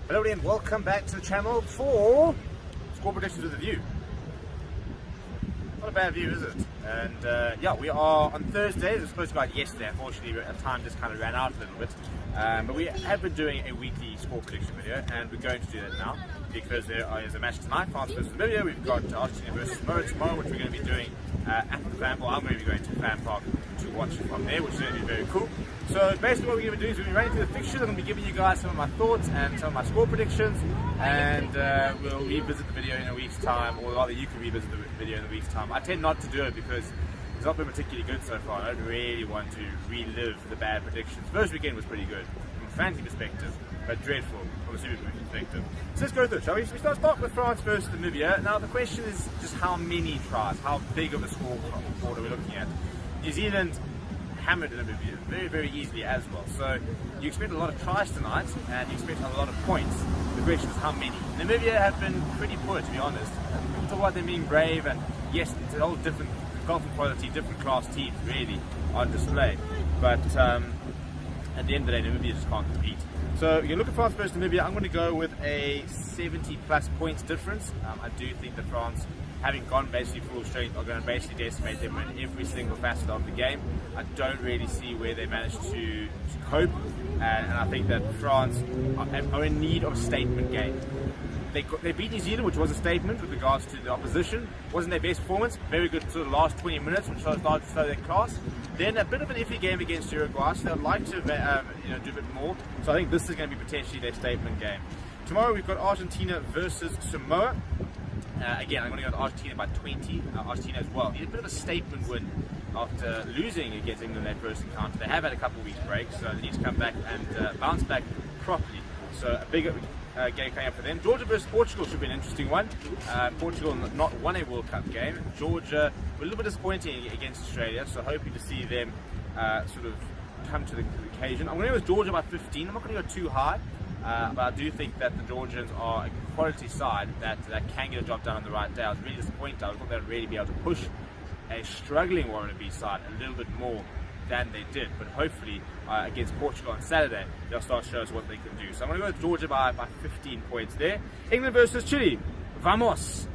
Hello and welcome back to the channel for Score Predictions with a View. Not a bad view, is it? And yeah, we are on Thursday. It was supposed to go out yesterday. Unfortunately, time just kind of ran out a little bit. But we have been doing a weekly score prediction video, and we're going to do that now because there is a match tonight, France versus Namibia. We've got Argentina versus Samoa tomorrow, which we're going to be doing at the fan park. I'm going to be going to the fan park to watch it from there, which is going to be very cool. So basically what we're going to be doing is we're going to be running through the fixtures. I'm going to be giving you guys some of my thoughts and some of my score predictions, and we'll revisit the video in a week's time, or rather you can revisit the video in a week's time. I tend not to do it because it's not been particularly good so far. I don't really want to relive the bad predictions. First weekend was pretty good from a fantasy perspective, but dreadful from a SUPERBRU perspective. So let's go through it, shall we? So we start with France versus Namibia. Now the question is just how many tries, how big of a scoreboard are we looking at? New Zealand hammered Namibia very, very easily as well. So you expect a lot of tries tonight, and you expect a lot of points. The question is how many. Namibia have been pretty poor, to be honest. People talk about them being brave, and yes, it's a whole different golfing quality, different class teams really on display. But at the end of the day, Namibia just can't compete. So you look at France versus Namibia. I'm going to go with a 70 plus points difference. I do think that France, having gone basically full strength, are going to basically decimate them in every single facet of the game. I don't really see where they managed to cope, and I think that France are in need of a statement game. They beat New Zealand, which was a statement with regards to the opposition. Wasn't their best performance, very good sort of last 20 minutes, which started to show their class. Then a bit of an iffy game against Uruguay, so they'd like to do a bit more. So I think this is going to be potentially their statement game. Tomorrow we've got Argentina versus Samoa. Again, I'm going to go to Argentina by 20. Argentina as well. Need a bit of a statement win after losing against England in their first encounter. They have had a couple of weeks break, so they need to come back and bounce back properly. So a bigger game coming up for them. Georgia versus Portugal should be an interesting one. Portugal not won a World Cup game. Georgia were a little bit disappointing against Australia, so hoping to see them sort of come to the occasion. I'm going to go with Georgia by 15. I'm not going to go too high. But I do think that the Georgians are a quality side that can get a job done on the right day. I was really disappointed. I thought they would really be able to push a struggling Wallabies side a little bit more than they did. But hopefully against Portugal on Saturday, they'll start to show us what they can do. So I'm going to go with Georgia by 15 points there. England versus Chile. Vamos!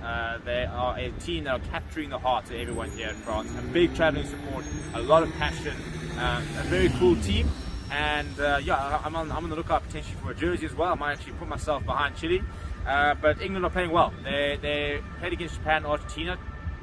They are a team that are capturing the hearts of everyone here in France. A big travelling support, a lot of passion, a very cool team. And yeah, I'm on the lookout potentially for a jersey as well. I might actually put myself behind Chile. But England are playing well. They played against Japan and Argentina,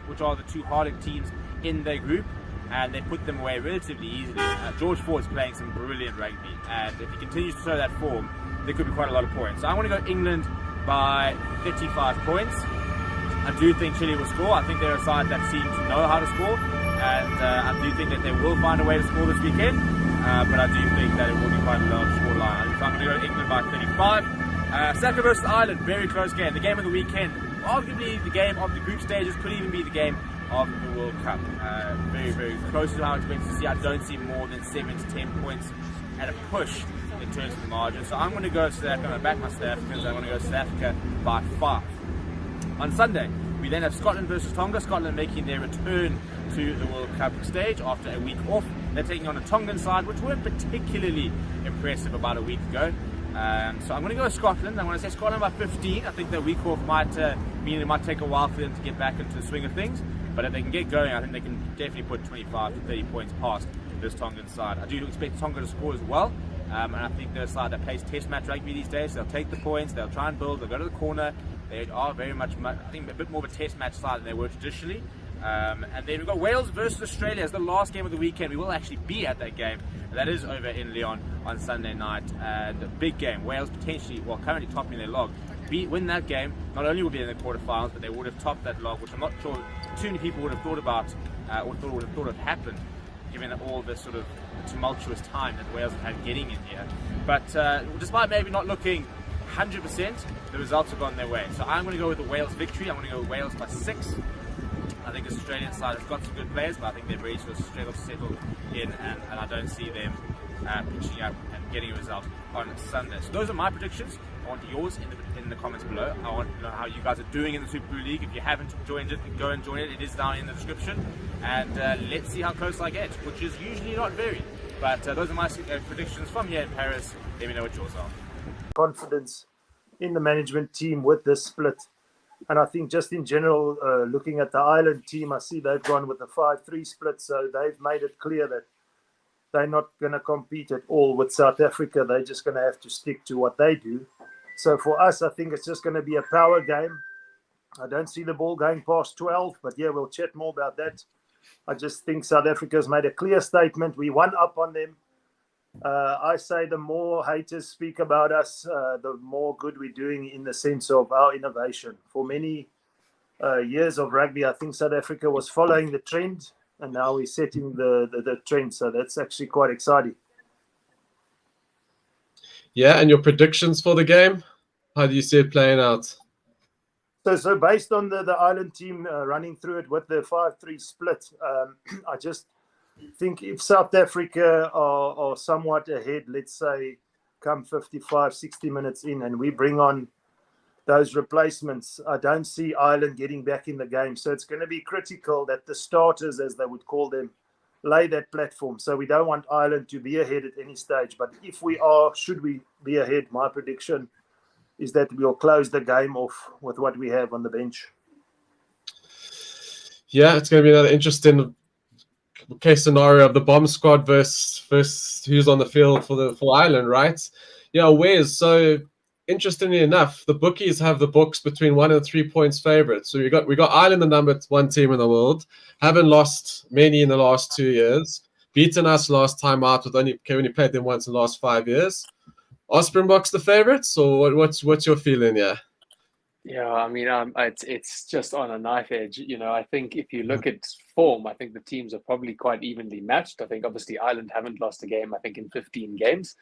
which are the two hardest teams in their group, and they put them away relatively easily. George Ford's playing some brilliant rugby, and if he continues to show that form, there could be quite a lot of points. So I want to go England by 35 points. I do think Chile will score. I think they're a side that seems to know how to score, and I do think that they will find a way to score this weekend. But I do think that it will be quite a large scoreline. So I'm going to go England by 35. South Africa versus Ireland, very close game. The game of the weekend, arguably the game of the group stages, could even be the game of the World Cup. Very, very close to how I expect to see. I don't see more than 7 to 10 points at a push in terms of the margin. So I'm going to go South Africa. I'm going to back my South Africans. I'm going to go South Africa by 5. On Sunday, we then have Scotland versus Tonga. Scotland making their return to the World Cup stage after a week off. They're taking on a Tongan side, which weren't particularly impressive about a week ago. So I'm going to go with Scotland. I'm going to say Scotland by 15. I think their week off might mean it might take a while for them to get back into the swing of things. But if they can get going, I think they can definitely put 25 to 30 points past this Tongan side. I do expect Tonga to score as well. And I think they're a side that plays test match rugby these days. They'll take the points, they'll try and build, they'll go to the corner. They are very much, I think, a bit more of a test match side than they were traditionally. And then we've got Wales versus Australia as the last game of the weekend. We will actually be at that game. That is over in Lyon on Sunday night. And a big game. Wales potentially, well, currently topping their log. Win that game, not only will be in the quarterfinals, but they would have topped that log, which I'm not sure too many people would have thought about, or would have thought had happened, given all the sort of tumultuous time that Wales have had getting in here. But despite maybe not looking 100%, the results have gone their way. So I'm going to go with the Wales victory. I'm going to go with Wales by 6. I think the Australian side has got some good players, but I think they've really sort of struggled to settle in, and I don't see them pitching up and getting a result on Sunday. So those are my predictions. I want yours in the comments below. I want to know how you guys are doing in the SUPERBRU League. If you haven't joined it, go and join it. It is down in the description. And let's see how close I get, which is usually not very. But those are my predictions from here in Paris. Let me know what yours are. Confidence in the management team with this split. And I think just in general, looking at the Ireland team, I see they've gone with a 5-3 split. So they've made it clear that they're not going to compete at all with South Africa. They're just going to have to stick to what they do. So for us, I think it's just going to be a power game. I don't see the ball going past 12, but yeah, we'll chat more about that. I just think South Africa's made a clear statement. We won up on them. I say the more haters speak about us, the more good we're doing in the sense of our innovation. For many years of rugby, I think South Africa was following the trend, and now we're setting the trend. So that's actually quite exciting. Yeah, and your predictions for the game? How do you see it playing out? So based on the Ireland team running through it with the 5-3 split, I just think if South Africa are somewhat ahead, let's say come 55, 60 minutes in, and we bring on those replacements, I don't see Ireland getting back in the game. So it's going to be critical that the starters, as they would call them, lay that platform. So we don't want Ireland to be ahead at any stage. But if we are, should we be ahead, my prediction is that we'll close the game off with what we have on the bench. Yeah, it's going to be another interesting case scenario of the bomb squad versus who's on the field for Ireland, right? Yeah, Wes. So interestingly enough, the bookies have the books between 1 and 3 points favorites. So we got Ireland, the number one team in the world, haven't lost many in the last 2 years, beaten us last time out with only played them once in the last 5 years. Are Springboks the favorites, or what's your feeling? Yeah, I mean, it's just on a knife edge. I think if you look at form, I think the teams are probably quite evenly matched. I think obviously Ireland haven't lost a game, I think, in 15 games.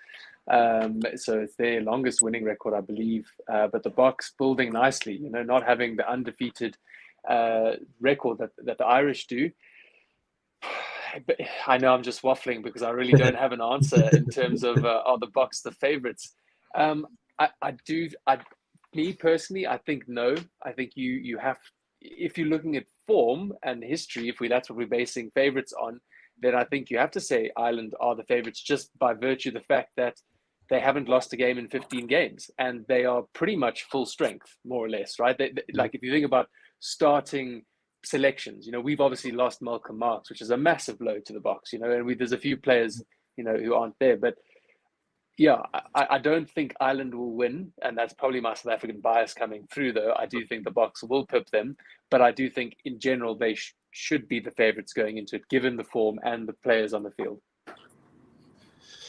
So it's their longest winning record, I believe. But the Boks building nicely, not having the undefeated record that the Irish do. But I know I'm just waffling because I really don't have an answer in terms of are the Boks the favourites. Me personally, I think no. I think you have, if you're looking at form and history, that's what we're basing favourites on, then I think you have to say Ireland are the favourites just by virtue of the fact that they haven't lost a game in 15 games and they are pretty much full strength, more or less, right? Like if you think about starting selections, we've obviously lost Malcolm Marx, which is a massive blow to the Boks, and there's a few players, who aren't there, but yeah, I don't think Ireland will win, and that's probably my South African bias coming through, though. I do think the Boks will pip them, but I do think in general they should be the favourites going into it, given the form and the players on the field.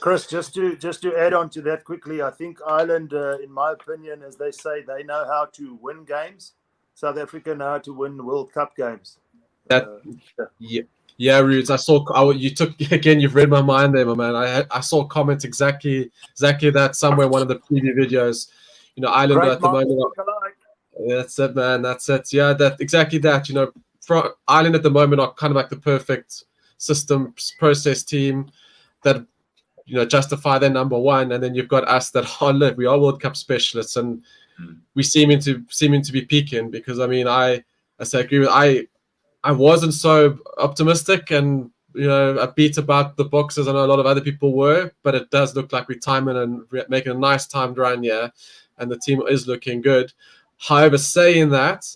Chris, just to add on to that quickly, I think Ireland, in my opinion, as they say, they know how to win games. South Africa know how to win World Cup games. Yeah, Ruudz, I saw you took again. You've read my mind there, my man. I saw comments exactly that somewhere in one of the preview videos. Ireland at the moment. That's it, man. That's it. Yeah, exactly that. For Ireland at the moment are kind of like the perfect system process team that justify their number one, and then you've got us that we are World Cup specialists, and we seeming to be peaking because I agree with I wasn't so optimistic and upbeat about the Boks as I know a lot of other people were, but it does look like we're timing and making a nice timed run here, and the team is looking good. However, saying that,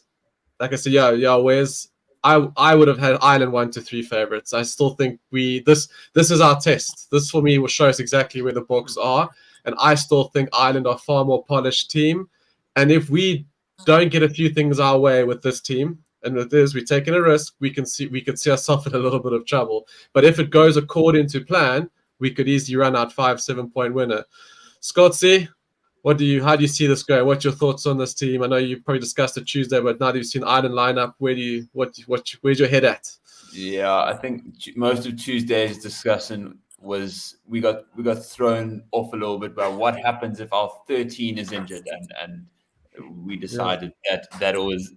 like I said, whereas I would have had Ireland 1 to 3 favorites. I still think this is our test. This for me will show us exactly where the Boks are, and I still think Ireland are a far more polished team, and if we don't get a few things our way with this team. And with this, we're taking a risk. We could see ourselves in a little bit of trouble. But if it goes according to plan, we could easily run out 5-7 point winner. Scotty, how do you see this going? What's your thoughts on this team? I know you probably discussed it Tuesday, but now that you've seen Ireland line up, where's your head at? Yeah, I think most of Tuesday's discussion was we got thrown off a little bit by what happens if our 13 is injured and we decided that was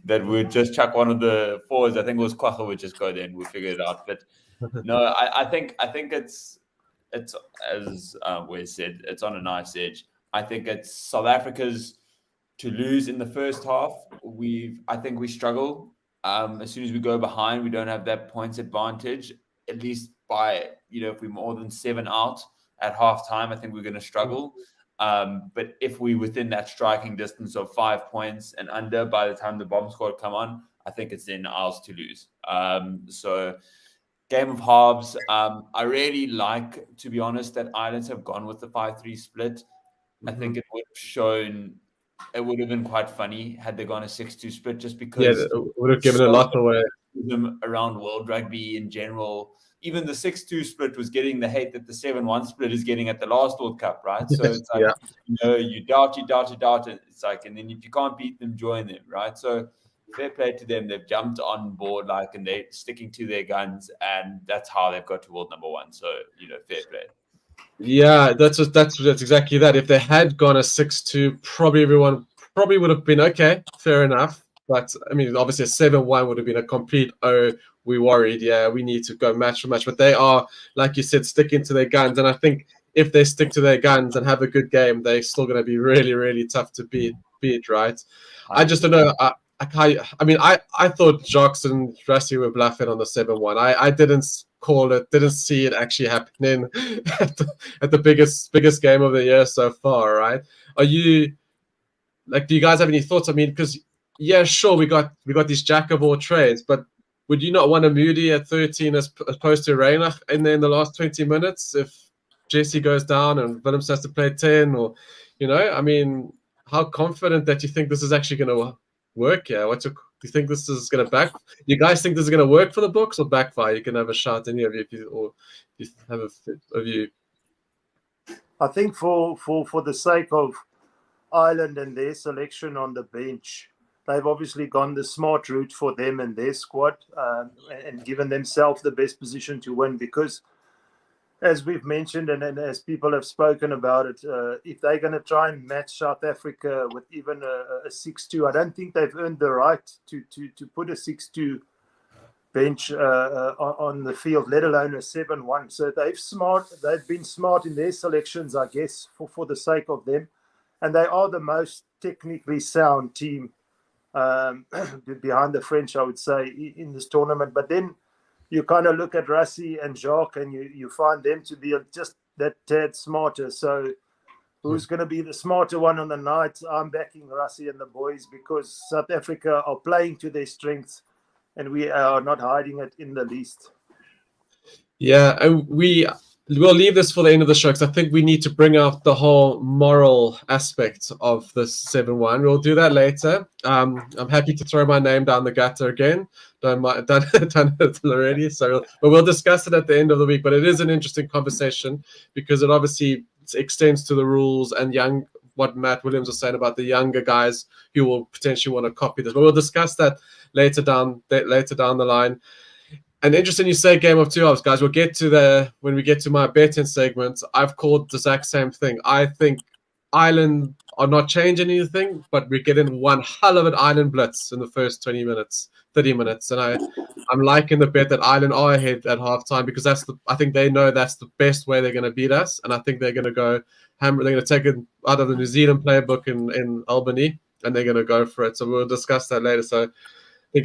that we'd just chuck one of the forwards. I think it was Kwacha would just go there and we'll figure it out. But no, I think it's as Wes said, it's on a nice edge. I think it's South Africa's to lose in the first half. I think we struggle. As soon as we go behind, we don't have that points advantage. At least by if we're more than 7 out at half time, I think we're going to struggle. But if we within that striking distance of 5 points and under by the time the bomb squad come on, I think it's then ours to lose. So game of halves. I really like, to be honest, that Ireland have gone with the 5-3 split. I think it would have shown, it would have been quite funny had they gone a 6-2 split, just because it would have given a lot away. Around world rugby in general. Even the 6-2 split was getting the hate that the 7-1 split is getting at the last World Cup, right? So it's like, you doubt. It's like, and then if you can't beat them, join them, right? So fair play to them. They've jumped on board, like, and they're sticking to their guns, and that's how they've got to world number 1. So, fair play. Yeah, that's exactly that. If they had gone a 6-2, probably everyone would have been okay, fair enough. But I mean, obviously a 7-1 would have been a complete, we worried. Yeah, we need to go match for match. But they are, like you said, sticking to their guns. And I think if they stick to their guns and have a good game, they're still going to be really, really tough to beat, right? I just don't know. I thought Jocks and Rassie were bluffing on the 7-1. I didn't call it, didn't see it actually happening at the biggest game of the year so far, right? Are you, like, do you guys have any thoughts? I mean, because yeah, sure, we got these jack of all trades, but would you not want a Moody at 13 as opposed to Reinach in the last 20 minutes if Jesse goes down and Willems has to play 10? Or, I mean, how confident that you think this is actually going to work here? Do you think this is going to you guys think this is going to work for the books or backfire? You can have a shot, any of you, if you have a view. I think for the sake of Ireland and their selection on the bench, they've obviously gone the smart route for them and their squad, and given themselves the best position to win, because as we've mentioned and as people have spoken about it, if they're going to try and match South Africa with even a 6-2, I don't think they've earned the right to put a 6-2 bench on the field, let alone a 7-1. So they've been smart in their selections, I guess, for the sake of them. And they are the most technically sound team behind the French, I would say, in this tournament. But then you kind of look at Rassie and Jacques, and you find them to be just that tad smarter. So who's going to be the smarter one on the night? I'm backing Rassie and the boys, because South Africa are playing to their strengths, and we are not hiding it in the least. Yeah, and we'll leave this for the end of the show, because I think we need to bring out the whole moral aspect of this 7-1. We'll do that later. I'm happy to throw my name down the gutter again. Done it already. But we'll discuss it at the end of the week. But it is an interesting conversation, because it obviously extends to the rules and what Matt Williams was saying about the younger guys who will potentially want to copy this. But we'll discuss that later down the line. And interesting you say game of 2 halves, guys. We'll get to when we get to my betting segment. I've called the exact same thing. I think Ireland are not changing anything, but we're getting one hell of an Ireland blitz in the first 30 minutes. And I'm liking the bet that Ireland are ahead at halftime, because I think they know that's the best way they're going to beat us. And I think they're going to go hammer. They're going to take it out of the New Zealand playbook in Albany, and they're going to go for it. So we'll discuss that later. So I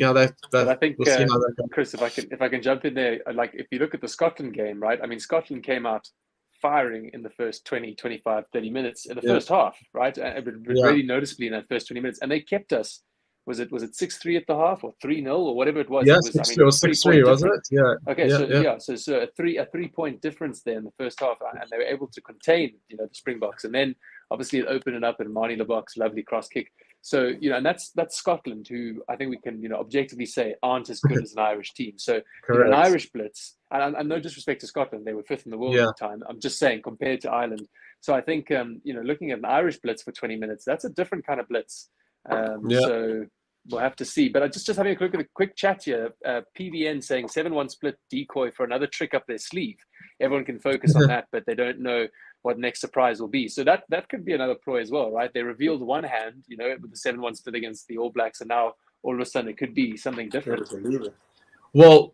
think we'll see how that goes. Chris, if I can jump in there, like, if you look at the Scotland game, right? I mean, Scotland came out firing in the first 20, 25, 30 minutes in the first half, right? And really noticeably in that first 20 minutes. And they kept us, was it 6-3 at the half, or 3-0, or whatever it was? Yes, it was 6-3, wasn't it? Yeah. Okay, so a 3-point difference there in the first half, and they were able to contain, the Springboks. And then obviously it opened it up, and Marnie LeBock's lovely cross kick. So, and that's Scotland, who I think we can, objectively say aren't as good as an Irish team. So an Irish blitz, and no disrespect to Scotland, they were 5th in the world at the time. I'm just saying, compared to Ireland. So I think, looking at an Irish blitz for 20 minutes, that's a different kind of blitz. So we'll have to see. But just having a look at a quick chat here, PVN saying 7-1 split decoy for another trick up their sleeve. Everyone can focus on that, but they don't know what next surprise will be. So that could be another ploy as well, right? They revealed one hand, with the 7-1 split against the All Blacks, and now all of a sudden it could be something different. Well,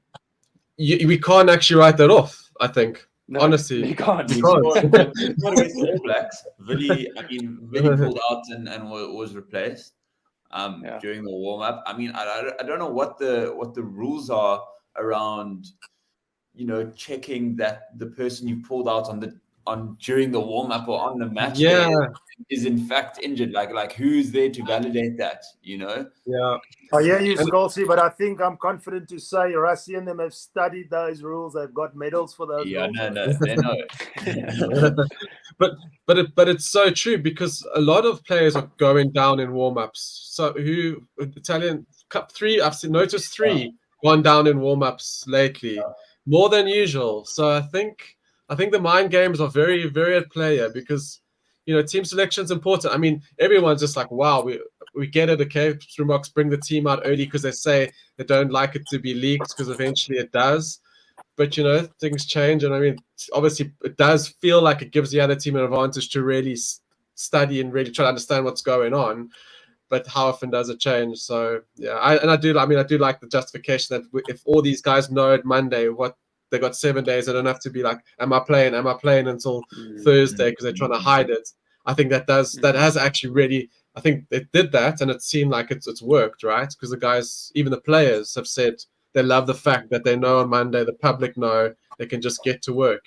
we can't actually write that off, I think. No, honestly, you can't. Not against the All Blacks. Willie pulled out and was replaced during the warm up. I mean, I don't know what the rules are around, checking that the person you pulled out on the during the warm up or on the match Yeah. day is in fact injured. Like who's there to validate that? You know? Yeah. I hear you, Skolsy, but I think I'm confident to say Rassi and them have studied those rules. They've got medals for those Yeah, rules. no, they know. but it's so true, because a lot of players are going down in warm-ups. So Italian Cup 3, I've noticed 3 gone down in warm-ups lately, more than usual. So I think the mind games are very, very at play here, because team selection is important. I mean, everyone's just like, wow, we get it, okay? Springboks bring the team out early because they say they don't like it to be leaked, because eventually it does. But things change, and I mean, obviously, it does feel like it gives the other team an advantage to really study and really try to understand what's going on. But how often does it change? So yeah, I do like the justification that if all these guys know at Monday what they got 7 days, they don't have to be like, am I playing until Thursday, because they're trying to hide it. I think that has actually really, I think it did that, and it seemed like it's worked, right? Because the guys, even the players, have said they love the fact that they know on Monday, the public know, they can just get to work,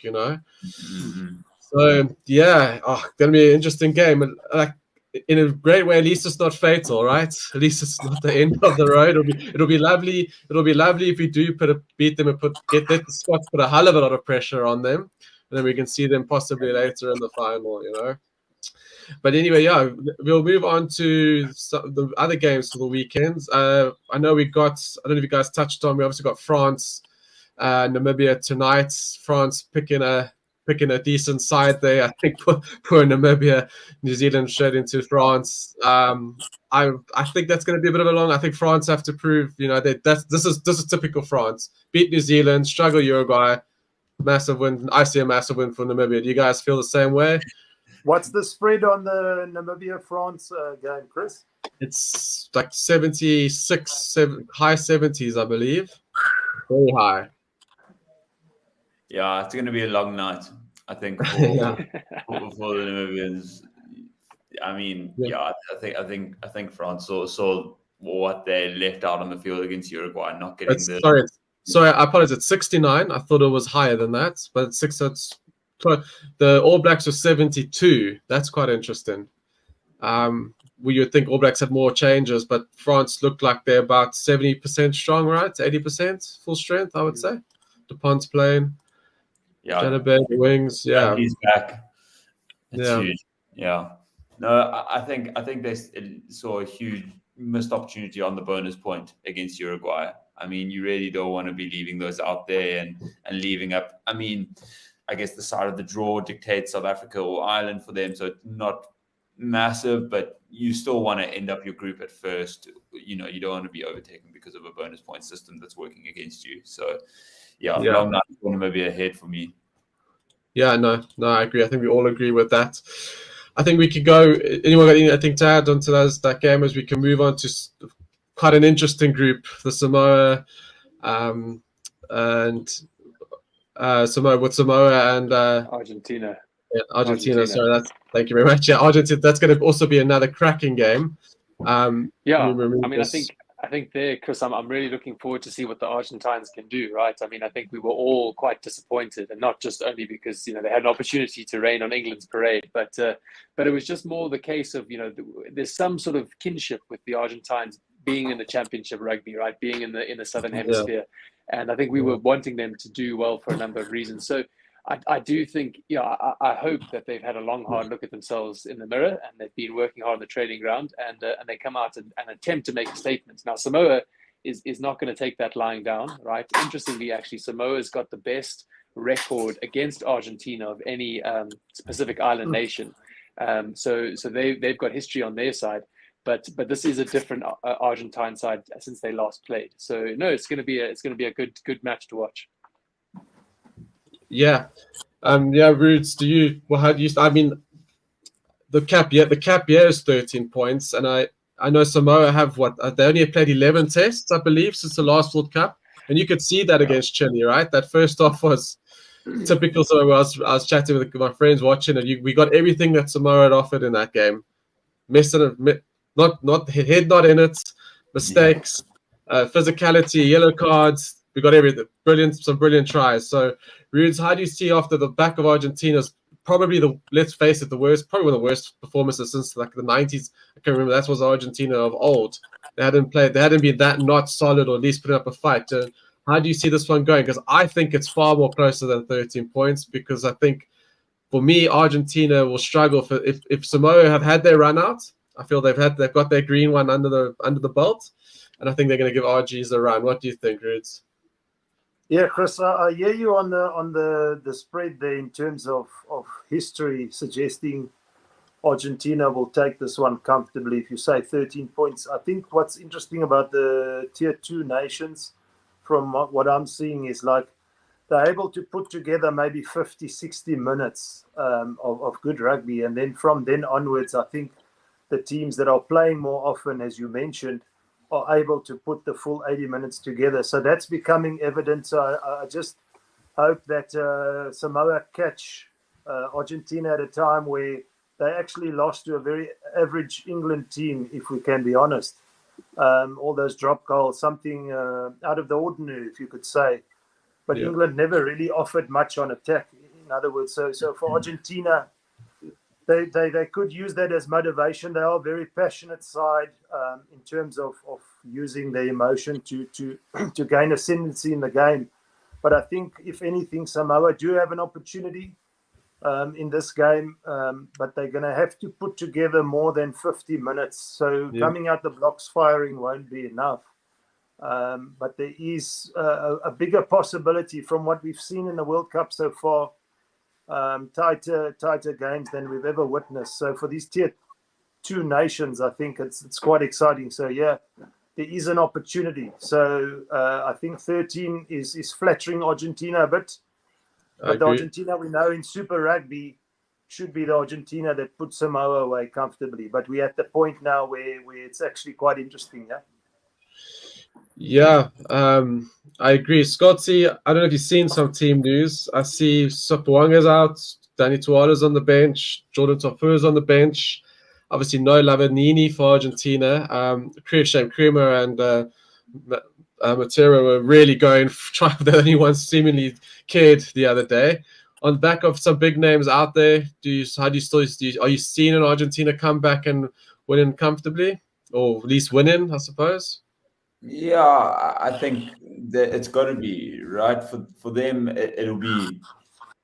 So yeah, gonna be an interesting game, and like, in a great way, at least it's not fatal, right? At least it's not the end of the road. It'll be lovely. It'll be lovely if we do beat them and get the Scots put a hell of a lot of pressure on them, and then we can see them possibly later in the final, But anyway, yeah, we'll move on to the other games for the weekends. I know I don't know if you guys touched on, we obviously got France, Namibia tonight. France picking a decent side there. I think poor Namibia, New Zealand straight into France. I think that's going to be a bit of a long. I think France have to prove, this is typical France. Beat New Zealand, struggle Uruguay, massive win. I see a massive win for Namibia. Do you guys feel the same way? What's the spread on the Namibia-France game, Chris? It's like 76, high 70s, I believe. Very high. Yeah, it's going to be a long night, I think, for the Namibians. I mean, I think France saw what they left out on the field against Uruguay, not getting Sorry, I apologize. It's 69. I thought it was higher than that, but the All Blacks were 72. That's quite interesting. You would think All Blacks had more changes, but France looked like they're about 70% strong, right? 80% full strength, I would say. Dupont's playing. Yeah. Janabed, wings. Yeah. He's back. It's huge. Yeah. No, I think they saw a huge missed opportunity on the bonus point against Uruguay. I mean, you really don't want to be leaving those out there and leaving up. I mean, I guess the side of the draw dictates South Africa or Ireland for them, so it's not massive, but you still want to end up your group at first. You don't want to be overtaken because of a bonus point system that's working against you. So, long night for Namibia ahead for me. Yeah, no, I agree. I think we all agree with that. I think we could go. Anyone got anything to add onto that game, as we can move on to quite an interesting group, the Samoa, and Samoa and Argentina. Yeah, Argentina. Sorry, thank you very much. Yeah, Argentina. That's going to also be another cracking game. I think there, Chris, I'm really looking forward to see what the Argentines can do, right? I mean, I think we were all quite disappointed, and not just only because, they had an opportunity to rain on England's parade, but it was just more the case of, there's some sort of kinship with the Argentines being in the Championship Rugby, right? Being in the Southern Hemisphere. And I think we were wanting them to do well for a number of reasons. So I do think, I hope that they've had a long, hard look at themselves in the mirror, and they've been working hard on the training ground, and they come out and attempt to make a statement. Now, Samoa is not going to take that lying down, right? Interestingly, actually, Samoa's got the best record against Argentina of any Pacific Island nation. So they've got history on their side. But this is a different Argentine side since they last played. So no, it's going to be a good match to watch. Yeah, Ruudz, how do you? I mean, the cap year is 13 points, and I know Samoa have they only played 11 tests, I believe, since the last World Cup, and you could see that against Chile, right? That first off was typical. So I was chatting with my friends watching it. We got everything that Samoa had offered in that game. Not head not in it, mistakes, physicality, yellow cards. We got everything. Some brilliant tries. So, Ruudz, how do you see after the back of Argentina's probably let's face it, probably one of the worst performances since like the 90s. I can remember that was Argentina of old. They hadn't been that not solid, or at least putting up a fight. How do you see this one going? Because I think it's far more closer than 13 points, because I think for me, Argentina will struggle if Samoa have had their run out. I feel they've got their green one under the belt, and I think they're going to give RGs a run. What do you think, Ruudz? Yeah, Chris, I hear you on the spread there in terms of history, suggesting Argentina will take this one comfortably. If you say 13 points, I think what's interesting about the tier 2 nations, from what I'm seeing, is like they're able to put together maybe 50, 60 minutes of good rugby, and then from then onwards, I think the teams that are playing more often, as you mentioned, are able to put the full 80 minutes together. So that's becoming evident. So I just hope that Samoa catch Argentina at a time where they actually lost to a very average England team, if we can be honest. All those drop goals, something out of the ordinary, if you could say. But England never really offered much on attack, in other words. So for Argentina, they could use that as motivation. They are a very passionate side in terms of using their emotion to gain ascendancy in the game. But I think, if anything, Samoa do have an opportunity in this game, but they're going to have to put together more than 50 minutes. So coming out the blocks firing won't be enough. But there is a bigger possibility from what we've seen in the World Cup so far. Tighter games than we've ever witnessed. So for these tier 2 nations, I think it's quite exciting. So there is an opportunity. So I think 13 is flattering Argentina a bit. But the Argentina we know in Super Rugby should be the Argentina that puts Samoa away comfortably. But we're at the point now where it's actually quite interesting. Yeah, I agree. Scotty, I don't know if you've seen some team news. I see SUPERBRU's out, Danny Tuala's on the bench, Jordan Tofu's on the bench. Obviously, no Lavanini for Argentina. Creamer and Matera were really going, they're the only ones seemingly cared the other day. On the back of some big names out there, are you seeing an Argentina come back and winning comfortably, or at least winning, I suppose? Yeah, I think that it's got to be right for them. It'll be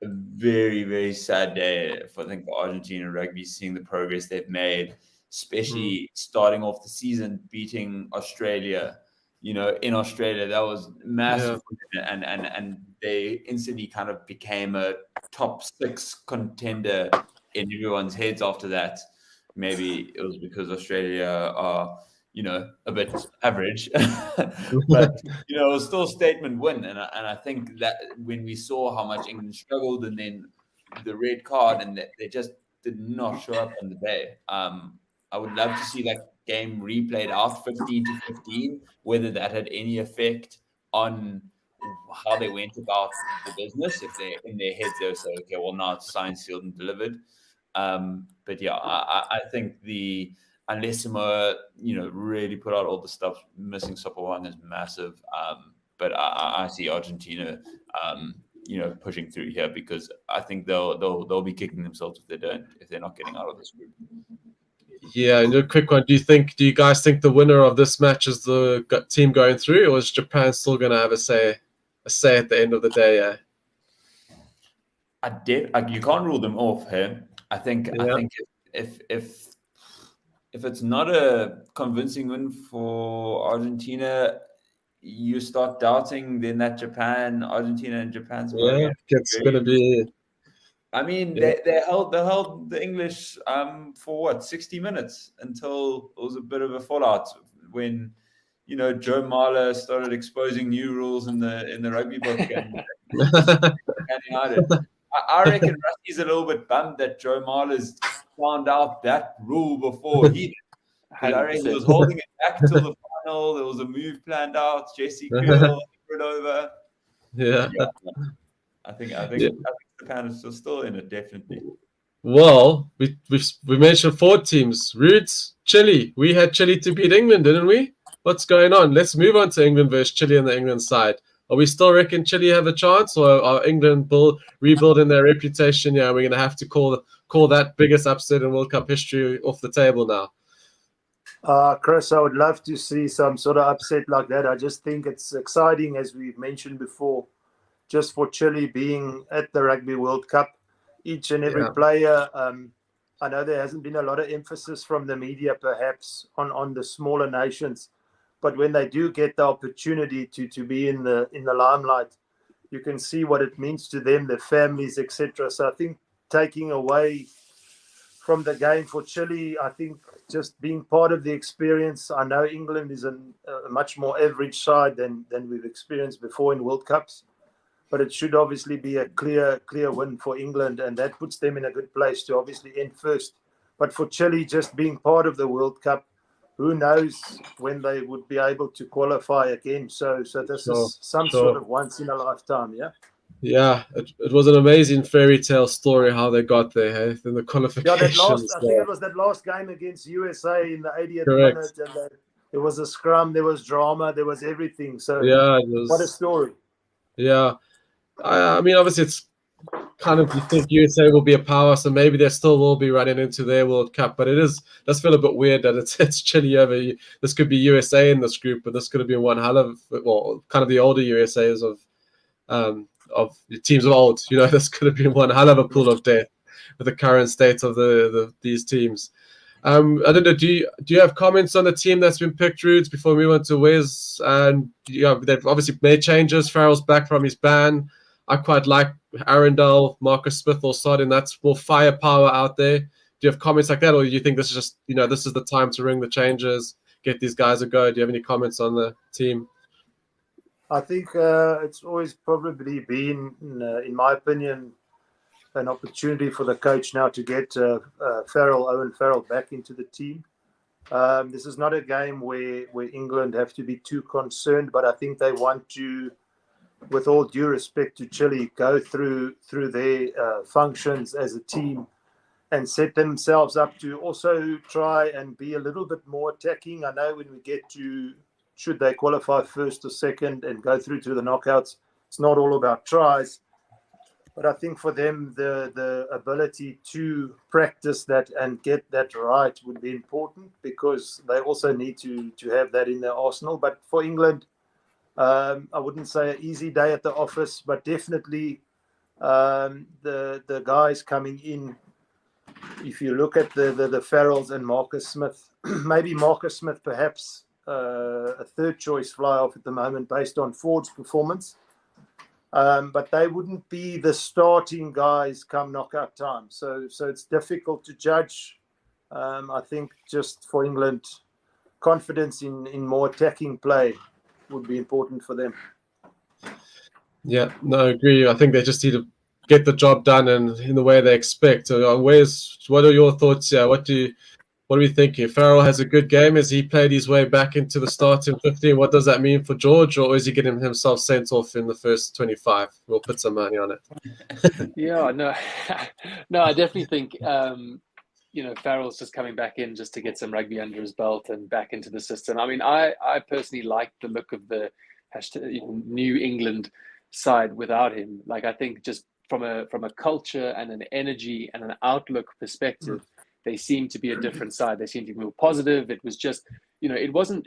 a very, very sad day for Argentina rugby, seeing the progress they've made, especially starting off the season beating Australia. In Australia, that was massive, and they instantly kind of became a top 6 contender in everyone's heads after that. Maybe it was because Australia are a bit average, but it was still a statement win. And I think that when we saw how much England struggled, and then the red card, and they just did not show up on the day. I would love to see that game replayed out 15-15, whether that had any effect on how they went about the business. If they in their heads they were saying, okay, well, now it's signed, sealed, and delivered. But yeah, I think unless Samoa, really put out all the stuff, missing SUPERBRU is massive. But I see Argentina, pushing through here, because I think they'll be kicking themselves if they're not getting out of this group. Yeah, and a quick one. Do you guys think the winner of this match is the team going through, or is Japan still going to have a say at the end of the day? You can't rule them off here. I think if it's not a convincing win for Argentina, you start doubting then that Argentina and Japan's it's going to be. I mean, they held the English for what, 60 minutes, until it was a bit of a fallout when Joe Marler started exposing new rules in the rugby book and United. I reckon Rusty's a little bit bummed that Joe Marler's found out that rule before he did. I reckon he was holding it back till the final. There was a move planned out. Jesse Currie threw it over. Yeah. I think Japan is still in it, definitely. Well, we mentioned 4 teams. Ruudz, Chile. We had Chile to beat England, didn't we? What's going on? Let's move on to England versus Chile on the England side. Are we still reckon Chile have a chance, or are England rebuilding their reputation? Yeah, we're going to have to call that biggest upset in World Cup history off the table now. Chris, I would love to see some sort of upset like that. I just think it's exciting, as we've mentioned before, just for Chile being at the Rugby World Cup. Each and every player, I know there hasn't been a lot of emphasis from the media perhaps on the smaller nations, but when they do get the opportunity to be in the limelight, you can see what it means to them, their families, etc. So I think taking away from the game for Chile, I think just being part of the experience. I know England is a much more average side than we've experienced before in World Cups, but it should obviously be a clear win for England, and that puts them in a good place to obviously end first. But for Chile, just being part of the World Cup, who knows when they would be able to qualify again. So this is some sort of once in a lifetime, yeah? Yeah, it was an amazing fairy tale story how they got there, hey, in the qualifications. I think it was that last game against USA in the 80th Correct. minute, and there was a scrum, there was drama, there was everything. So yeah, it was, what a story. Yeah, I mean, obviously it's kind of, you think USA will be a power, so maybe they still will be running into their World Cup, but does feel a bit weird that it's Chile over. This could be USA in this group, but this could have been one hell of, well, kind of the older USAs of the teams of old. You know, this could have been one hell of a pool of death with the current state of these teams. I don't know. Do you have comments on the team that's been picked, Ruudz, before we went to Wes? And they've obviously made changes. Farrell's back from his ban. I quite like Arundel, Marcus Smith, or Sodin. That's more firepower out there. Do you have comments like that, or do you think this is just, this is the time to ring the changes, get these guys a go? Do you have any comments on the team? I think it's always probably been, in my opinion, an opportunity for the coach now to get Owen Farrell back into the team. This is not a game where England have to be too concerned, but I think they want to, with all due respect to Chile, go through their functions as a team and set themselves up to also try and be a little bit more attacking. I know when we get to, should they qualify first or second and go through to the knockouts, it's not all about tries. But I think for them, the ability to practice that and get that right would be important, because they also need to have that in their arsenal. But for England, I wouldn't say an easy day at the office, but definitely the guys coming in, if you look at the Farrells and Marcus Smith, maybe Marcus Smith perhaps a third choice fly off at the moment based on Ford's performance. But they wouldn't be the starting guys come knockout time. So it's difficult to judge. I think just for England, confidence in more attacking play would be important for them. Yeah, no, I agree. I think they just need to get the job done and in the way they expect. What are your thoughts here? What are we thinking? Farrell has a good game. Has he played his way back into the starting 15? What does that mean for George, or is he getting himself sent off in the first 25? We'll put some money on it. Yeah, no, no, I definitely think Farrell's just coming back in just to get some rugby under his belt and back into the system. I mean, I personally like the look of the New England side without him. Like, I think just from a culture and an energy and an outlook perspective, they seem to be a different side. They seem to be more positive. It was just, it wasn't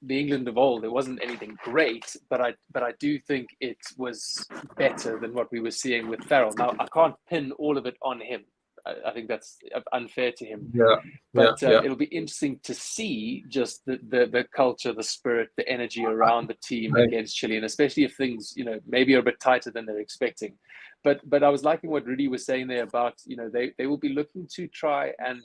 the England of old. It wasn't anything great, but I do think it was better than what we were seeing with Farrell. Now, I can't pin all of it on him. I think that's unfair to him. But it'll be interesting to see just the culture, the spirit, the energy around the team against Chile, and especially if things, maybe are a bit tighter than they're expecting. But I was liking what Rudy was saying there about, they will be looking to try and